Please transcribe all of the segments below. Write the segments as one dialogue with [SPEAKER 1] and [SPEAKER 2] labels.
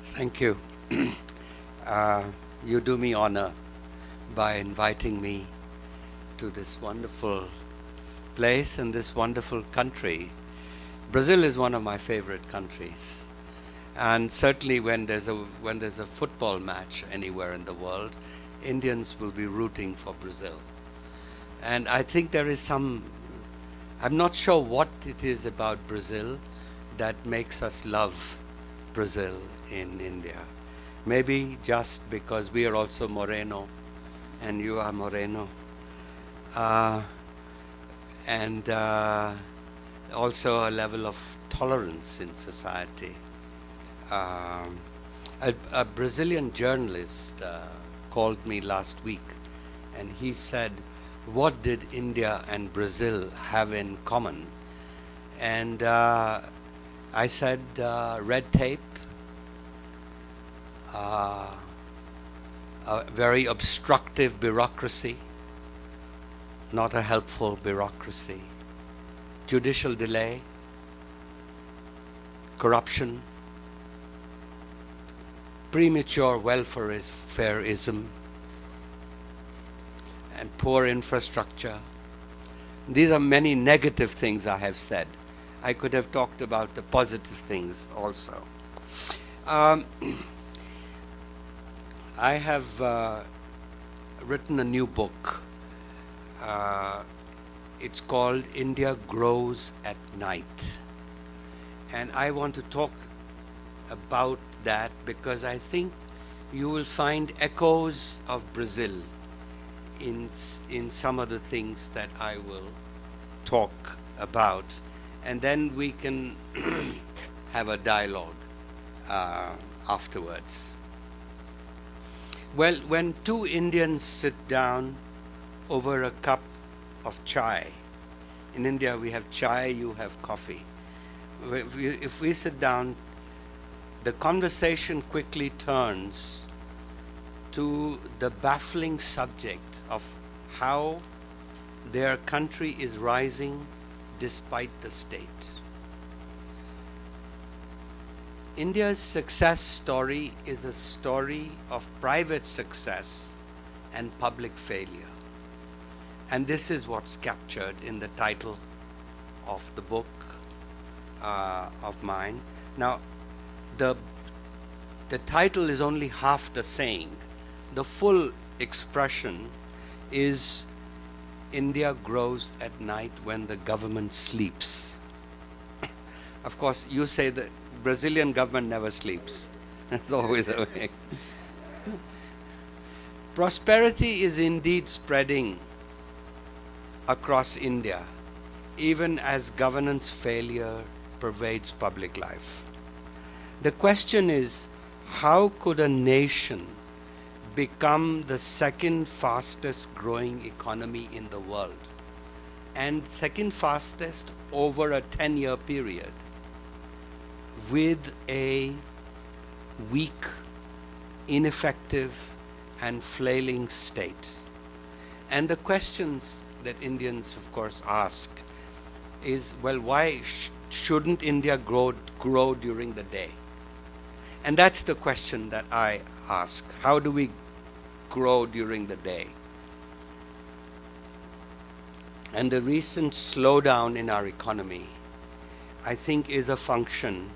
[SPEAKER 1] Thank you. uh, you do me honor by inviting me to this wonderful place and this wonderful country. Brazil is one of my favorite countries, and certainly when there's a football match anywhere in the world, Indians will be rooting for Brazil. And I think there is some. I'm not sure what it is about Brazil that makes us love Brazil in India. Maybe just because we are also Moreno and you are Moreno. Uh, and also a level of tolerance in society. Um, a Brazilian journalist called me last week and he said, what did India and Brazil have in common? And I said, red tape, a very obstructive bureaucracy, not a helpful bureaucracy, judicial delay, corruption, premature welfareism, and poor infrastructure. These are many negative things I have said. I could have talked about the positive things also. Um, I have written a new book. It's called India Grows at Night. And I want to talk about that because I think you will find echoes of Brazil in some of the things that I will talk about. And then we can have a dialogue afterwards. Well, when two Indians sit down over a cup of chai, in India we have chai, you have coffee. If we sit down, the conversation quickly turns to the baffling subject of how their country is rising despite the state. India's success story is a story of private success and public failure. And this is what's captured in the title of the book of mine. Now, the title is only half the saying. The full expression is India grows at night when the government sleeps. Of course, you say the Brazilian government never sleeps. That's always awake. Prosperity is indeed spreading across India, even as governance failure pervades public life. The question is, how could a nation become the second fastest growing economy in the world, and second fastest over a 10-year period, with a weak, ineffective, and flailing state? And the questions that Indians, of course, ask is, well, why shouldn't India grow during the day? And that's the question that I ask. How do we grow during the day? And the recent slowdown in our economy, I think, is a function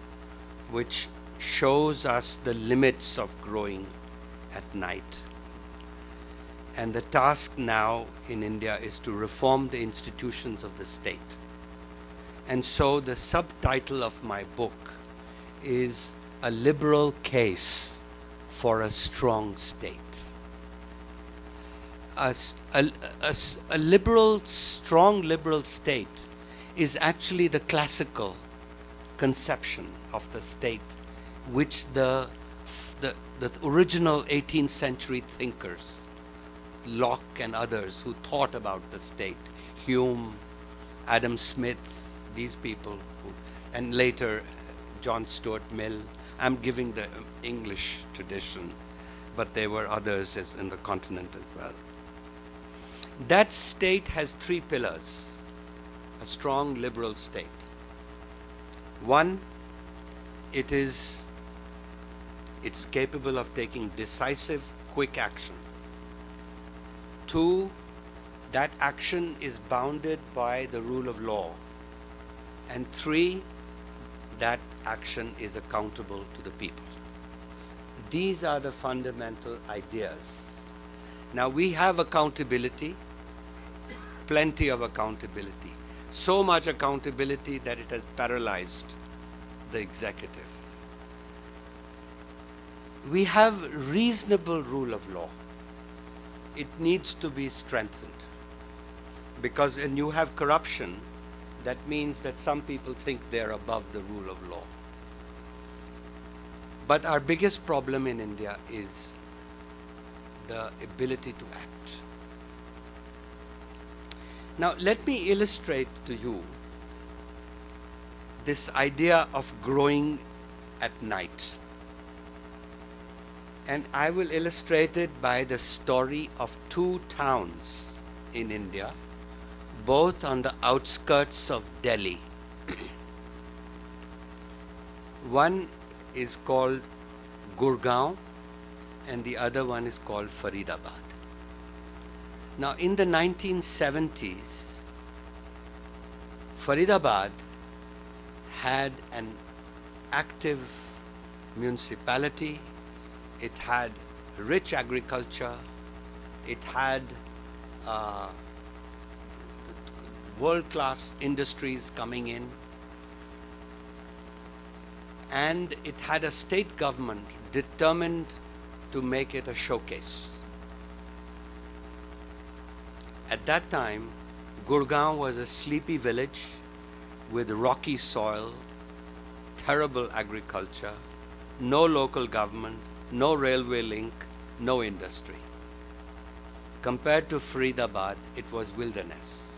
[SPEAKER 1] which shows us the limits of growing at night. And the task now in India is to reform the institutions of the state. And so the subtitle of my book is A Liberal Case for a Strong State. A strong liberal state is actually the classical conception of the state which the original 18th century thinkers, Locke and others who thought about the state, Hume, Adam Smith, these people, and later John Stuart Mill. I'm giving the English tradition, but there were others in the continent as well. That state has three pillars, a strong liberal state. One, it is it's capable of taking decisive, quick action. 2, that action is bounded by the rule of law. And 3, that action is accountable to the people. These are the fundamental ideas. Now we have accountability, plenty of accountability. So much accountability that it has paralyzed the executive. We have reasonable rule of law. It needs to be strengthened. Because when you have corruption, that means that some people think they're above the rule of law. But our biggest problem in India is the ability to act. Now, let me illustrate to you this idea of growing at night. And I will illustrate it by the story of 2 towns in India, both on the outskirts of Delhi. One is called Gurgaon and the other one is called Faridabad. Now in the 1970s, Faridabad had an active municipality, it had rich agriculture, it had world-class industries coming in, and it had a state government determined to make it a showcase. At that time, Gurgaon was a sleepy village with rocky soil, terrible agriculture, no local government, no railway link, no industry. Compared to Faridabad, it was wilderness.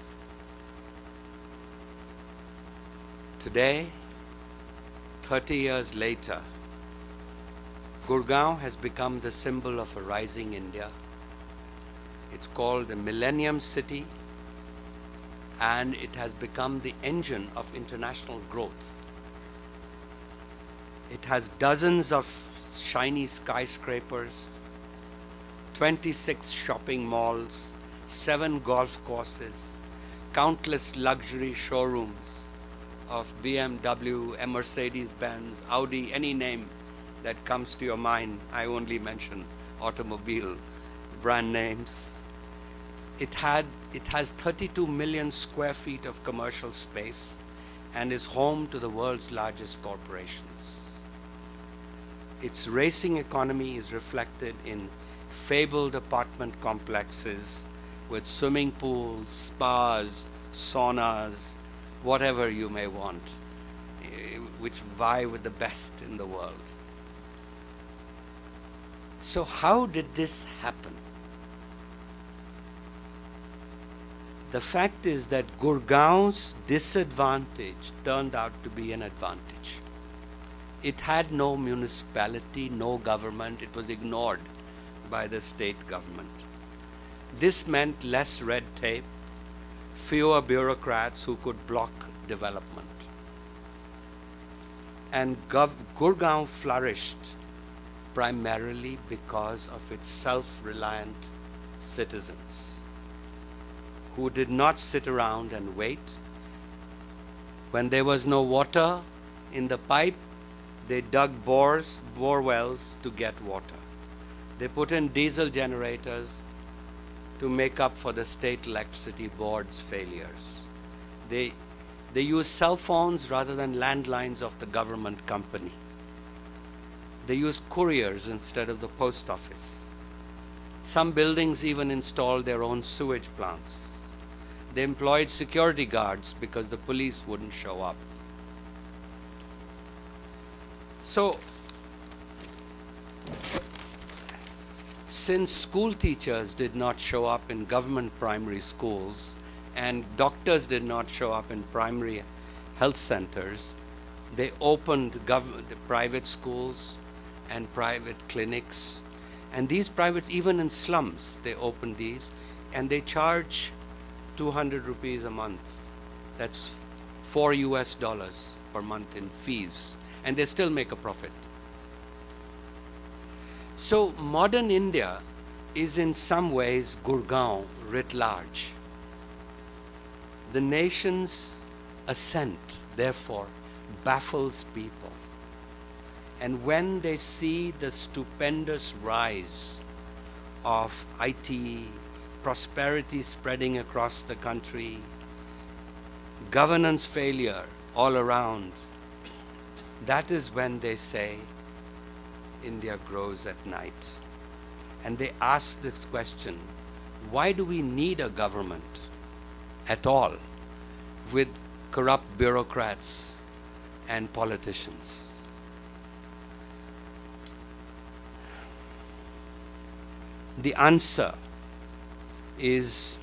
[SPEAKER 1] Today, 30 years later, Gurgaon has become the symbol of a rising India. It's called the Millennium City, and it has become the engine of international growth. It has dozens of shiny skyscrapers, 26 shopping malls, 7 golf courses, countless luxury showrooms of BMW, a Mercedes-Benz, Audi, any name that comes to your mind. I only mention automobile brand names. It has 32 million square feet of commercial space and is home to the world's largest corporations. Its racing economy is reflected in fabled apartment complexes with swimming pools, spas, saunas, whatever you may want, which vie with the best in the world. So how did this happen? The fact is that Gurgaon's disadvantage turned out to be an advantage. It had no municipality, no government. It was ignored by the state government. This meant less red tape, fewer bureaucrats who could block development. And Gurgaon flourished primarily because of its self-reliant citizens who did not sit around and wait. When there was no water in the pipe, they dug bore wells to get water. They put in diesel generators to make up for the state electricity board's failures. They used cell phones rather than landlines of the government company. They used couriers instead of the post office. Some buildings even installed their own sewage plants. They employed security guards because the police wouldn't show up. So, since school teachers did not show up in government primary schools and doctors did not show up in primary health centers, they opened the private schools and private clinics. And these private, even in slums, they opened these, and they charge 200 rupees a month. That's $4 per month in fees. And they still make a profit. So modern India is in some ways Gurgaon writ large. The nation's ascent, therefore, baffles people. And when they see the stupendous rise of IT, prosperity spreading across the country, governance failure all around, that is when they say India grows at night. And they ask this question, why do we need a government at all with corrupt bureaucrats and politicians? The answer is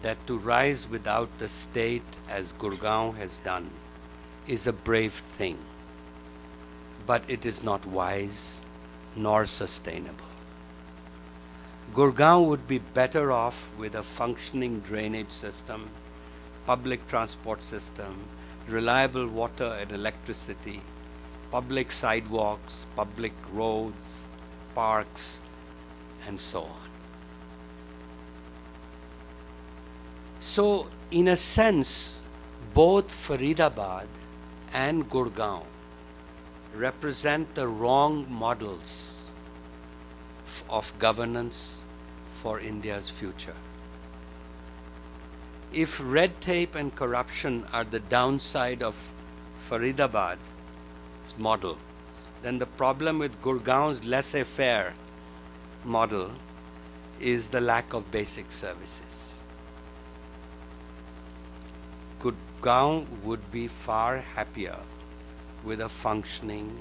[SPEAKER 1] that to rise without the state, as Gurgaon has done, is a brave thing, but it is not wise nor sustainable. Gurgaon would be better off with a functioning drainage system, public transport system, reliable water and electricity, public sidewalks, public roads, parks, and so on. So, in a sense, both Faridabad and Gurgaon represent the wrong models of governance for India's future. If red tape and corruption are the downside of Faridabad's model, then the problem with Gurgaon's laissez-faire model is the lack of basic services. Gurgaon would be far happier with a functioning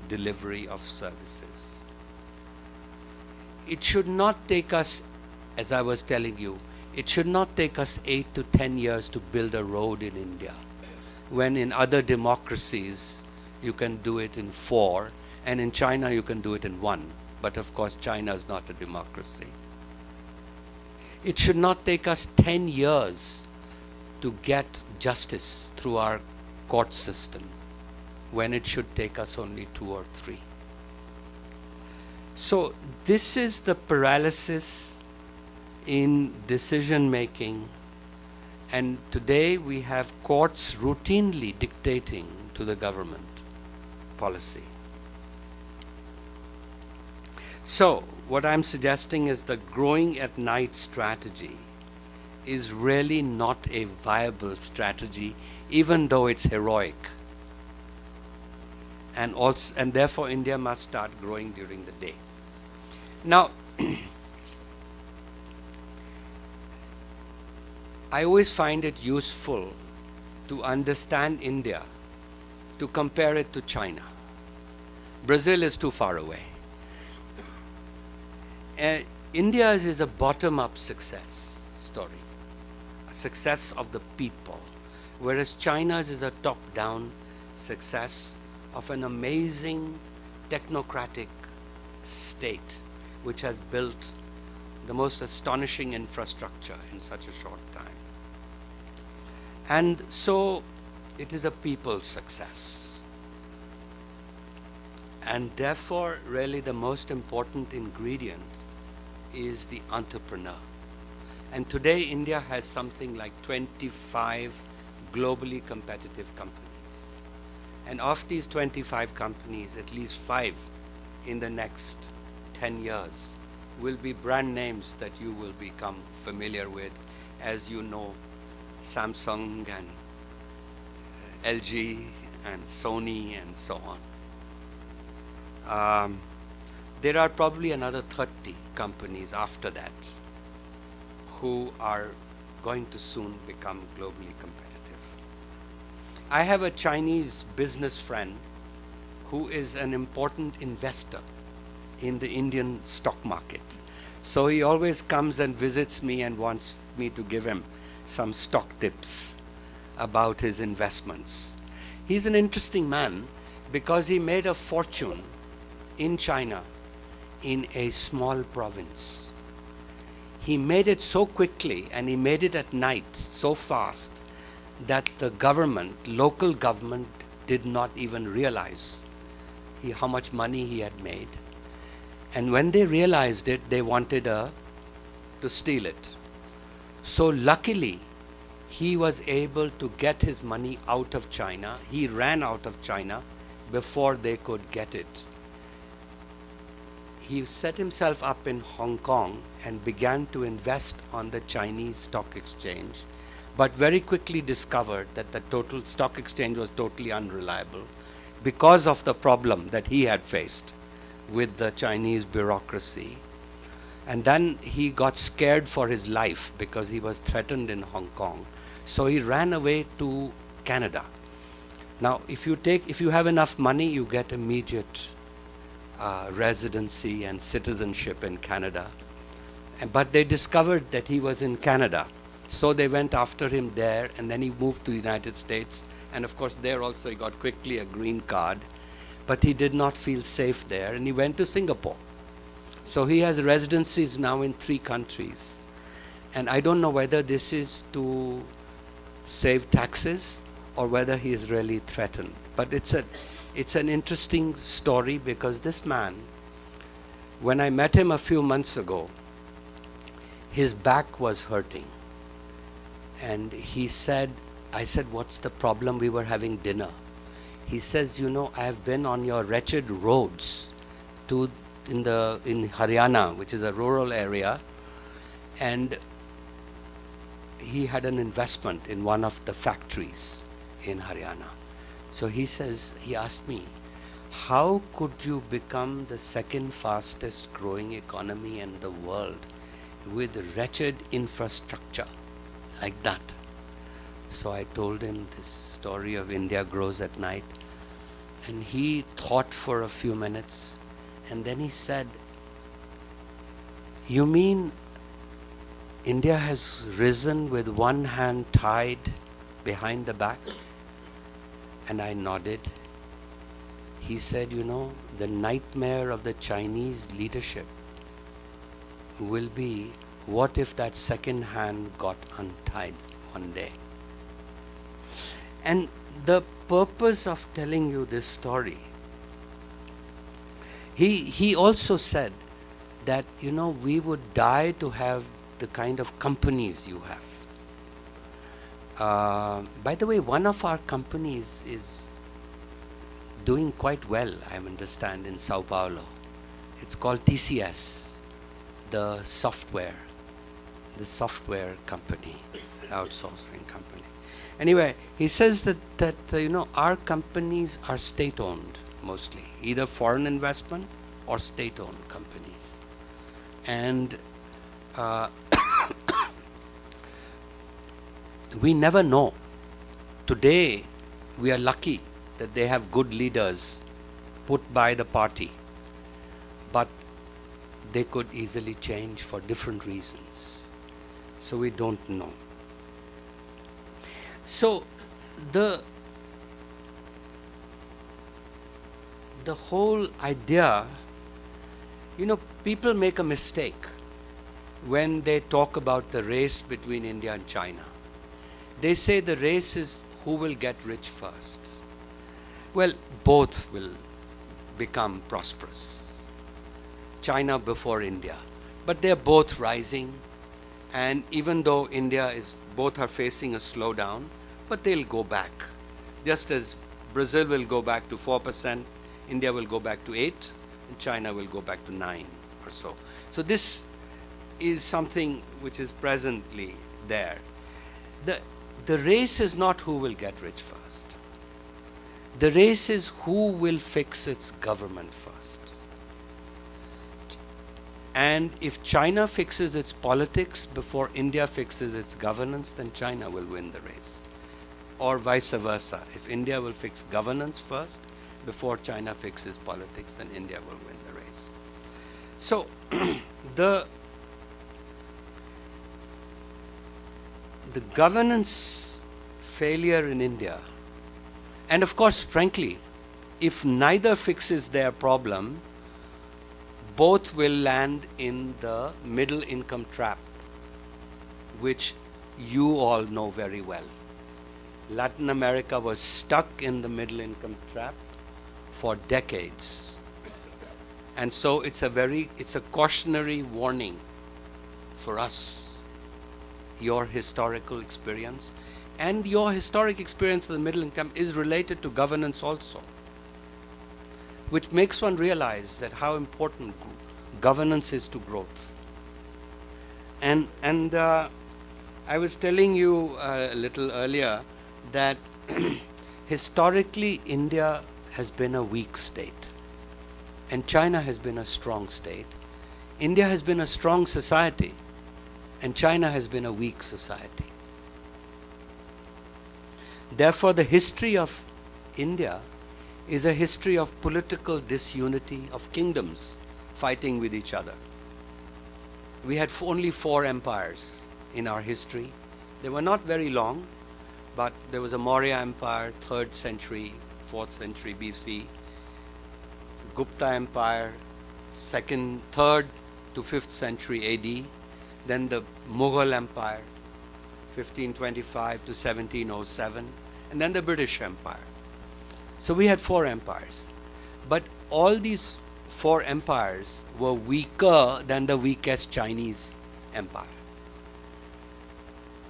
[SPEAKER 1] delivery of services. It should not take us, as I was telling you, it should not take us 8 to 10 years to build a road in India, when in other democracies you can do it in 4, and in China you can do it in 1. But of course, China is not a democracy. It should not take us 10 years to get justice through our court system, when it should take us only 2 or 3. So this is the paralysis in decision making, and today we have courts routinely dictating to the government policy. So, what I'm suggesting is the growing at night strategy is really not a viable strategy, even though it's heroic. And therefore India must start growing during the day. Now, I always find it useful to understand India, to compare it to China. Brazil is too far away. India's is a bottom-up success story, a success of the people, whereas China's is a top-down success of an amazing technocratic state which has built the most astonishing infrastructure in such a short time. And so it is a people's success. And therefore, really the most important ingredient is the entrepreneur. And today India has something like 25 globally competitive companies. And of these 25 companies, at least 5 in the next 10 years will be brand names that you will become familiar with, as you know, Samsung and LG and Sony and so on. There are probably another 30 companies after that who are going to soon become globally competitive. I have a Chinese business friend who is an important investor in the Indian stock market. So he always comes and visits me and wants me to give him some stock tips about his investments. He's an interesting man because he made a fortune in China in a small province. He made it so quickly and he made it at night so fast that the government, local government, did not even realize how much money he had made. And when they realized it, they wanted to steal it. So luckily, he was able to get his money out of China. He ran out of China before they could get it. He set himself up in Hong Kong and began to invest on the Chinese stock exchange, but very quickly discovered that the total stock exchange was totally unreliable because of the problem that he had faced with the Chinese bureaucracy. And then he got scared for his life because he was threatened in Hong Kong. So he ran away to Canada. Now, if you have enough money, you get immediate residency and citizenship in Canada. But they discovered that he was in Canada. So they went after him there, and then he moved to the United States. And of course, there also he got quickly a green card. But he did not feel safe there, and he went to Singapore. So he has residencies now in 3 countries. And I don't know whether this is to save taxes or whether he is really threatened. But it's an interesting story, because this man, when I met him a few months ago, his back was hurting. And he said, I said, what's the problem? We were having dinner. He says, I have been on your wretched roads in Haryana, which is a rural area, and he had an investment in one of the factories in Haryana. So he asked me, how could you become the second fastest growing economy in the world with wretched infrastructure like that? So I told him this story of India grows at night, and he thought for a few minutes, and then he said, you mean India has risen with one hand tied behind the back? And I nodded. He said, the nightmare of the Chinese leadership will be, what if that second hand got untied one day? And the purpose of telling you this story, he also said that, we would die to have the kind of companies you have. By the way, one of our companies is doing quite well, I understand, in Sao Paulo. It's called TCS, the software company, outsourcing company. Anyway, he says that our companies are state-owned mostly, either foreign investment or state-owned companies. And we never know. Today, we are lucky that they have good leaders put by the party, but they could easily change for different reasons. So we don't know. So the whole idea, people make a mistake when they talk about the race between India and China. They say the race is who will get rich first. Well, both will become prosperous. China before India. But they're both rising. And even though both are facing a slowdown, but they'll go back. Just as Brazil will go back to 4%, India will go back to 8%, and China will go back to 9% or so. So this is something which is presently there. The race is not who will get rich first. The race is who will fix its government first. And if China fixes its politics before India fixes its governance, then China will win the race. Or vice versa. If India will fix governance first before China fixes politics, then India will win the race. So the governance failure in India, and of course, frankly, if neither fixes their problem, both will land in the middle income trap, which you all know very well. Latin America was stuck in the middle income trap for decades. And so it's a cautionary warning for us, your historical experience. And your historic experience of the middle income is related to governance also, which makes one realize that how important governance is to growth. And I was telling you a little earlier that historically India has been a weak state and China has been a strong state. India has been a strong society and China has been a weak society. Therefore, the history of India is a history of political disunity, of kingdoms fighting with each other. We had only 4 empires in our history. They were not very long, but there was a Maurya Empire, 3rd century, 4th century BC, Gupta Empire, 3rd to 5th century AD, then the Mughal Empire, 1525 to 1707, and then the British Empire. So we had 4 empires. But all these 4 empires were weaker than the weakest Chinese empire.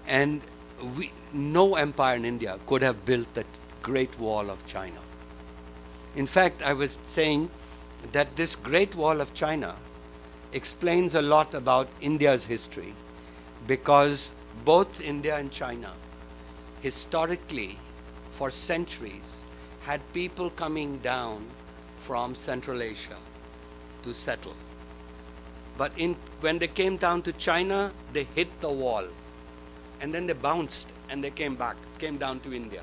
[SPEAKER 1] And no empire in India could have built the Great Wall of China. In fact, I was saying that this Great Wall of China explains a lot about India's history, because both India and China historically for centuries had people coming down from Central Asia to settle. But when they came down to China, they hit the wall and then they bounced and they came down to India.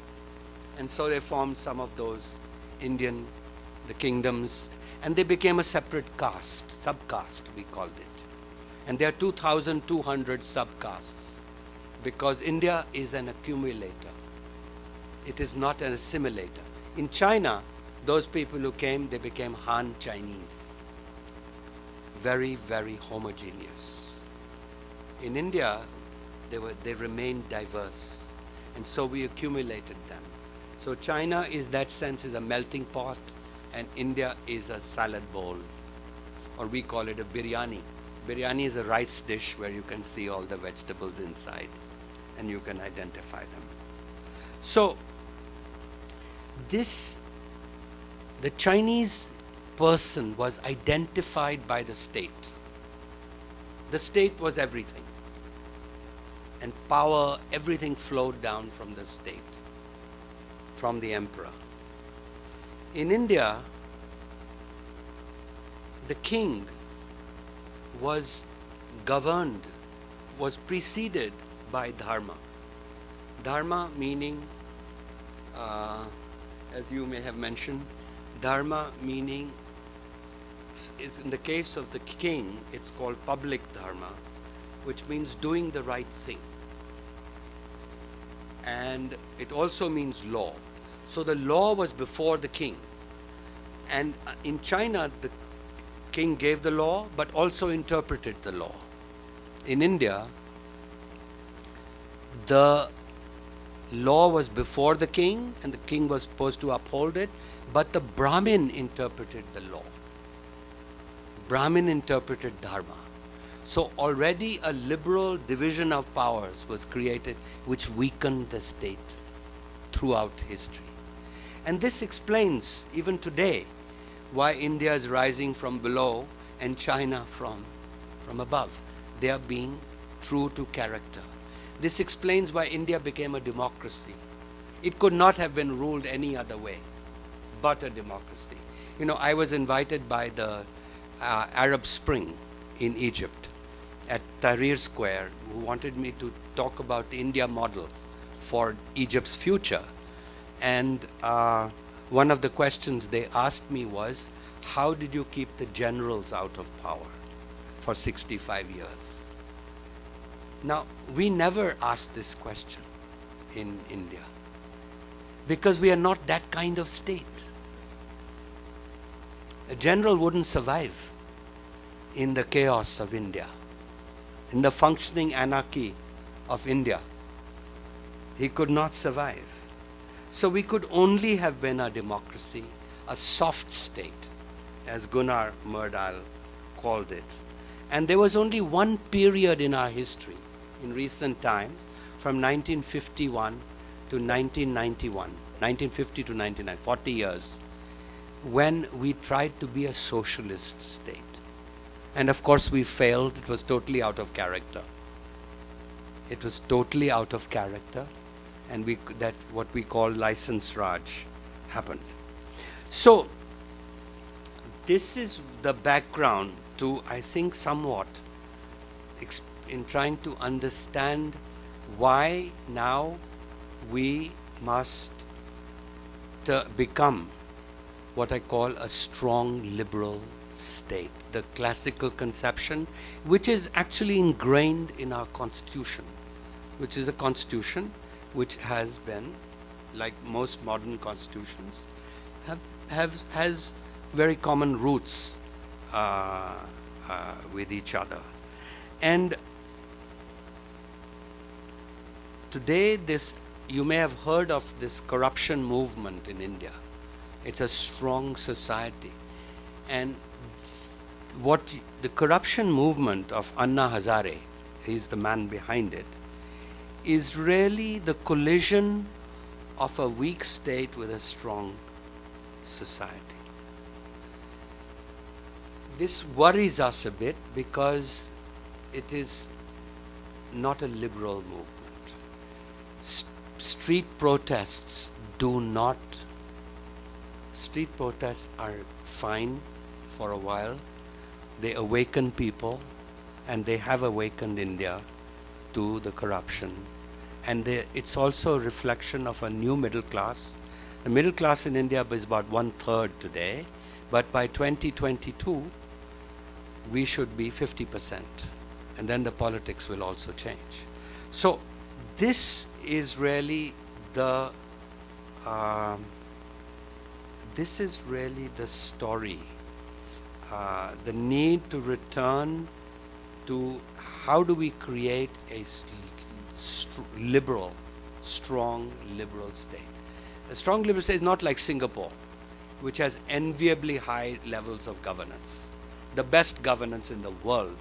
[SPEAKER 1] And so they formed some of those the kingdoms, and they became a separate caste, subcaste we called it. And there are 2,200 subcastes, because India is an accumulator. It is not an assimilator. In China, those people who came, they became Han Chinese. Very, very homogeneous. In India, they remained diverse, and so we accumulated them. So China, in that sense, is a melting pot, and India is a salad bowl, or we call it a biryani. Biryani is a rice dish where you can see all the vegetables inside, and you can identify them. So the Chinese person was identified by the state. The state was everything. And power, everything flowed down from the state, from the emperor. In India, the king was preceded by dharma. Dharma meaning, as you may have mentioned, dharma meaning, in the case of the king, it's called public dharma, which means doing the right thing. And it also means law. So the law was before the king. And in China, the king gave the law, but also interpreted the law. In India, the law was before the king, and the king was supposed to uphold it, but the Brahmin interpreted the law. Brahmin interpreted dharma. So already a liberal division of powers was created, which weakened the state throughout history. And this explains, even today, why India is rising from below and China from above. They are being true to character. This explains why India became a democracy. It could not have been ruled any other way but a democracy. I was invited by the Arab Spring in Egypt at Tahrir Square, who wanted me to talk about the India model for Egypt's future. And one of the questions they asked me was, how did you keep the generals out of power for 65 years? Now, we never asked this question in India because we are not that kind of state. A general wouldn't survive in the chaos of India, in the functioning anarchy of India. He could not survive. So we could only have been a democracy, a soft state, as Gunnar Myrdal called it. And there was only one period in our history, in recent times, from 1951 to 1991, 1950 to 1999, 40 years, when we tried to be a socialist state. And of course we failed. It was totally out of character. It was totally out of character, and that what we call license Raj happened. So this is the background to, I think, somewhat in trying to understand why now we must become what I call a strong liberal state, the classical conception, which is actually ingrained in our constitution, which is a constitution which has been, like most modern constitutions, has very common roots with each other. And today, you may have heard of this corruption movement in India. It's a strong society. And the corruption movement of Anna Hazare, he's the man behind it, is really the collision of a weak state with a strong society. This worries us a bit because it is not a liberal movement. Street protests are fine for a while. They awaken people, and they have awakened India to the corruption. And it's also a reflection of a new middle class. The middle class in India is about 1/3 today, but by 2022, we should be 50%. And then the politics will also change. So this is really the story. The need to return to how do we create a strong liberal state. A strong liberal state is not like Singapore, which has enviably high levels of governance. The best governance in the world,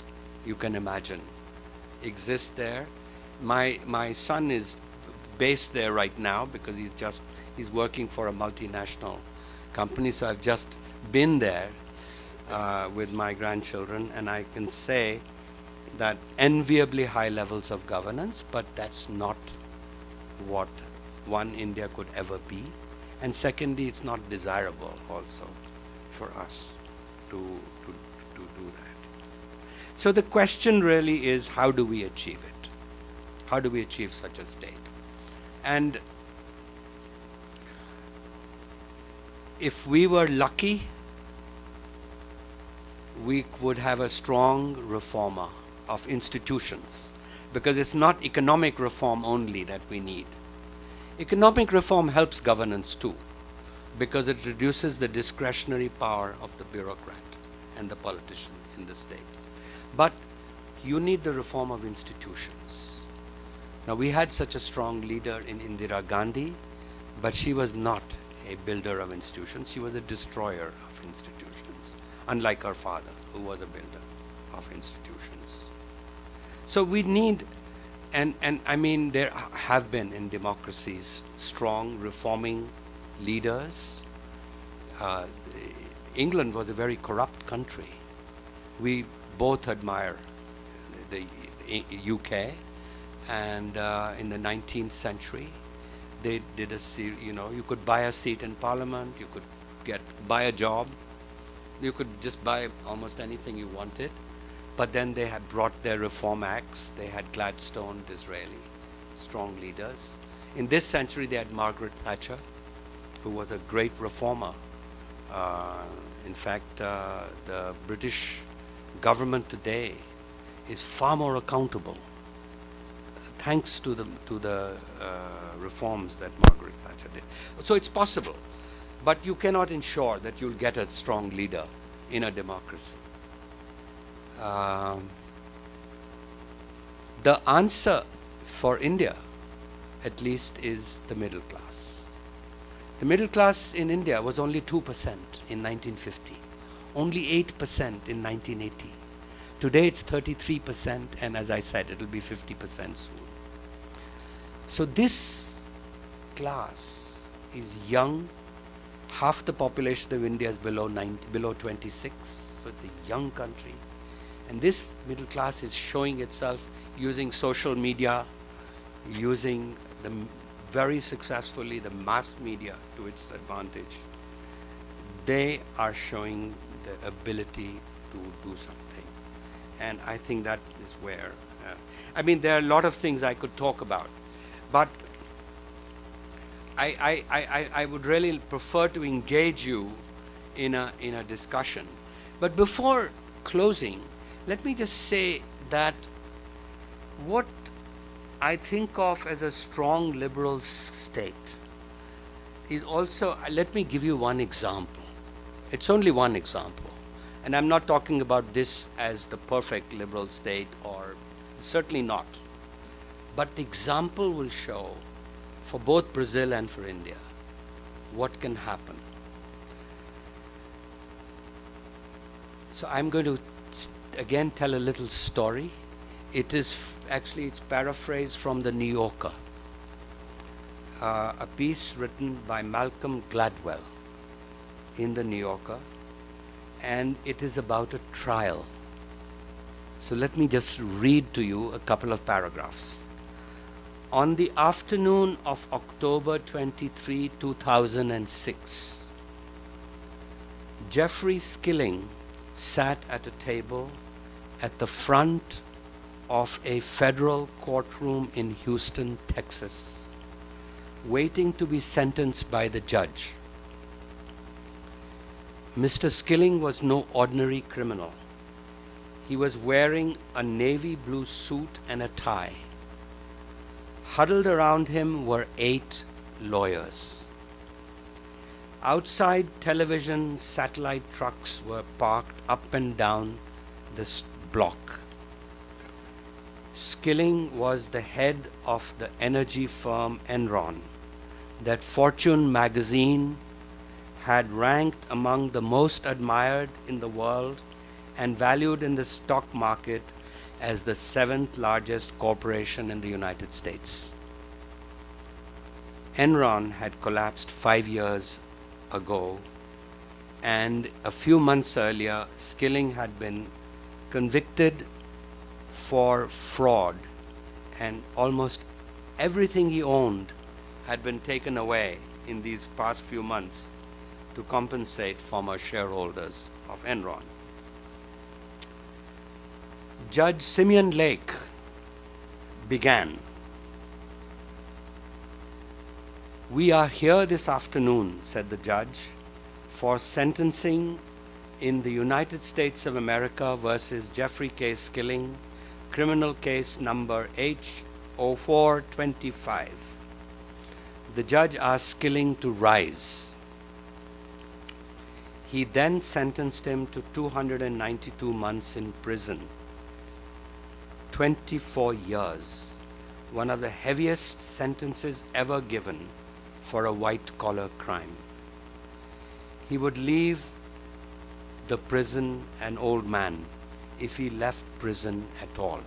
[SPEAKER 1] you can imagine, exists there. My son is based there right now because he's working for a multinational company. So I've just been there with my grandchildren, and I can say that enviably high levels of governance, but that's not what one India could ever be. And secondly, it's not desirable also for us to do that. So the question really is, how do we achieve it? How do we achieve such a state? And if we were lucky, we would have a strong reformer of institutions, because it's not economic reform only that we need. Economic reform helps governance too, because it reduces the discretionary power of the bureaucrat and the politician in the state. But you need the reform of institutions. Now, we had such a strong leader in Indira Gandhi, but she was not a builder of institutions. She was a destroyer of institutions, unlike her father, who was a builder of institutions. So we need, and I mean, there have been in democracies strong reforming leaders. England was a very corrupt country. We both admire the UK, and in the 19th century, they did you could buy a seat in Parliament, you could buy a job, you could just buy almost anything you wanted. But then they had brought their reform acts. They had Gladstone, Disraeli, strong leaders. In this century, they had Margaret Thatcher, who was a great reformer. In fact, the British government today is far more accountable, thanks to the reforms that Margaret Thatcher did. So it's possible, but you cannot ensure that you'll get a strong leader in a democracy. The answer for India, at least, is the middle class. The middle class in India was only 2% in 1950. only 8% in 1980. Today it's 33%, and as I said, it'll be 50% soon. So this class is young. Half the population of India is below 26, so it's a young country. And this middle class is showing itself using social media, using very successfully the mass media to its advantage. They are showing the ability to do something. And I think that is where, there are a lot of things I could talk about, but I would really prefer to engage you in a discussion. But before closing, let me just say that what I think of as a strong liberal state is also, let me give you one example. It's only one example. And I'm not talking about this as the perfect liberal state, or certainly not. But the example will show for both Brazil and for India what can happen. So I'm going to again tell a little story. It is actually, it's paraphrased from the New Yorker, a piece written by Malcolm Gladwell in the New Yorker, and it is about a trial. So let me just read to you a couple of paragraphs. On the afternoon of October 23, 2006, Jeffrey Skilling sat at a table at the front of a federal courtroom in Houston, Texas, waiting to be sentenced by the judge. Mr. Skilling was no ordinary criminal. He was wearing a navy blue suit and a tie. Huddled around him were 8 lawyers. Outside, television satellite trucks were parked up and down this block. Skilling was the head of the energy firm Enron that Fortune magazine had ranked among the most admired in the world and valued in the stock market as the 7th largest corporation in the United States. Enron had collapsed 5 years ago, and a few months earlier, Skilling had been convicted for fraud, and almost everything he owned had been taken away in these past few months to compensate former shareholders of Enron. Judge Simeon Lake began. "We are here this afternoon," said the judge, "for sentencing in the United States of America versus Jeffrey K. Skilling, criminal case number H0425. The judge asked Skilling to rise. He then sentenced him to 292 months in prison. 24 years, one of the heaviest sentences ever given for a white-collar crime. He would leave the prison an old man if he left prison at all.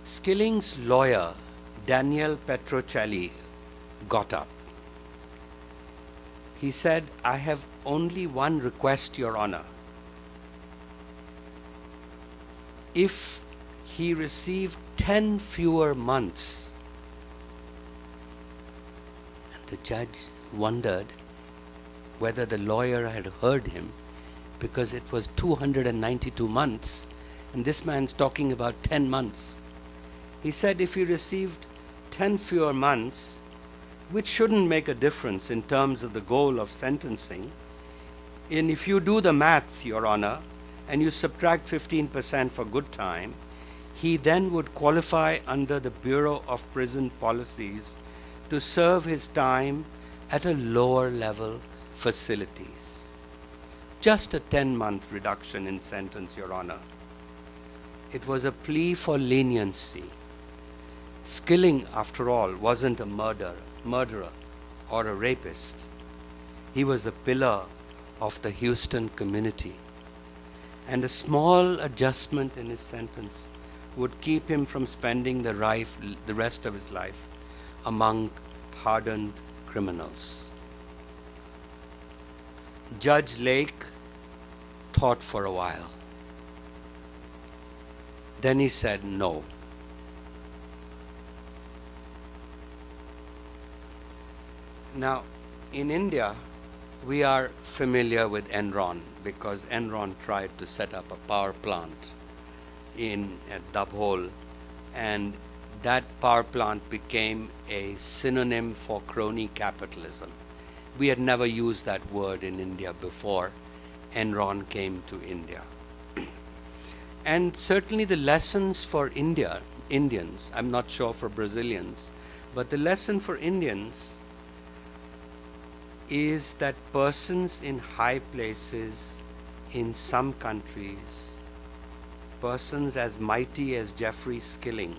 [SPEAKER 1] Skilling's lawyer, Daniel Petrocelli, got up. He said, "I have only one request, Your Honor. If he received 10 fewer months." And the judge wondered whether the lawyer had heard him, because it was 292 months, and this man's talking about 10 months. He said if he received 10 fewer months, which shouldn't make a difference in terms of the goal of sentencing, and if you do the maths, Your Honor, and you subtract 15% for good time, he then would qualify under the Bureau of Prison Policies to serve his time at a lower level facilities. Just a 10-month reduction in sentence, Your Honor. It was a plea for leniency. Skilling, after all, wasn't a murderer. or a rapist. He was the pillar of the Houston community. And a small adjustment in his sentence would keep him from spending the rest of his life among hardened criminals. Judge Lake thought for a while. Then he said no. Now, in India, we are familiar with Enron because Enron tried to set up a power plant at Dabhol, and that power plant became a synonym for crony capitalism. We had never used that word in India before Enron came to India. And certainly the lessons for Indians, I'm not sure for Brazilians, but the lesson for Indians is that persons in high places in some countries, persons as mighty as Jeffrey Skilling,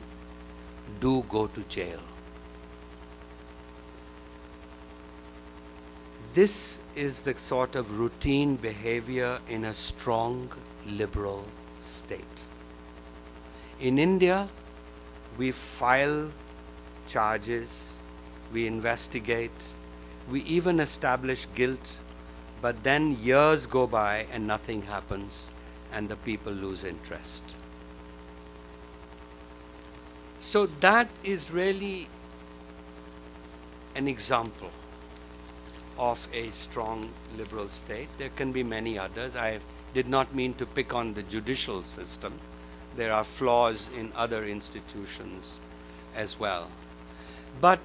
[SPEAKER 1] do go to jail. This is the sort of routine behavior in a strong liberal state. In India, we file charges, we investigate, we even establish guilt, but then years go by and nothing happens and the people lose interest. So that is really an example of a strong liberal state. There can be many others. I did not mean to pick on the judicial system. There are flaws in other institutions as well. But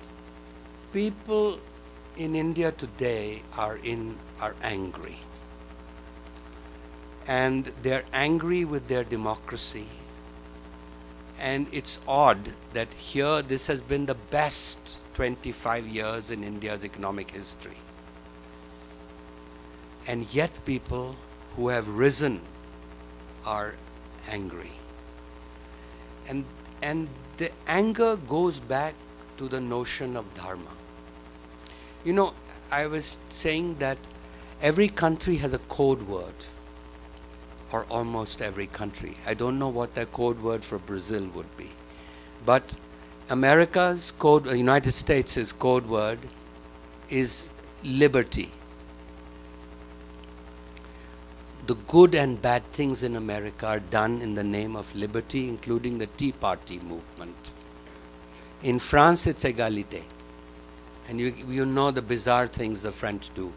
[SPEAKER 1] people in India today are angry. And they're angry with their democracy. And it's odd that here this has been the best 25 years in India's economic history. And yet people who have risen are angry. And the anger goes back to the notion of dharma. You know, I was saying that every country has a code word, or almost every country. I don't know what the code word for Brazil would be. But America's code, United States' code word is liberty. The good and bad things in America are done in the name of liberty, including the Tea Party movement. In France, it's égalité. And you know the bizarre things the French do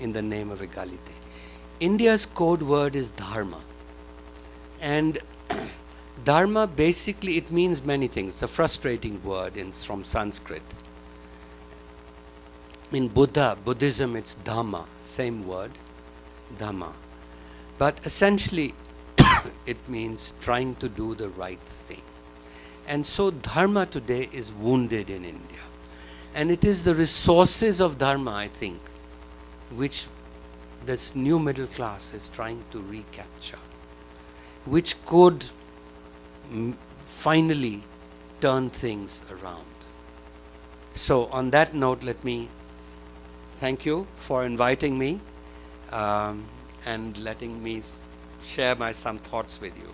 [SPEAKER 1] in the name of égalité. India's code word is dharma. And dharma, basically, it means many things. It's a frustrating word from Sanskrit. In Buddhism, it's dhamma, same word, dhamma. But essentially, it means trying to do the right thing. And so dharma today is wounded in India. And it is the resources of dharma, I think, which this new middle class is trying to recapture, which could finally turn things around. So on that note, let me thank you for inviting me and letting me share some thoughts with you.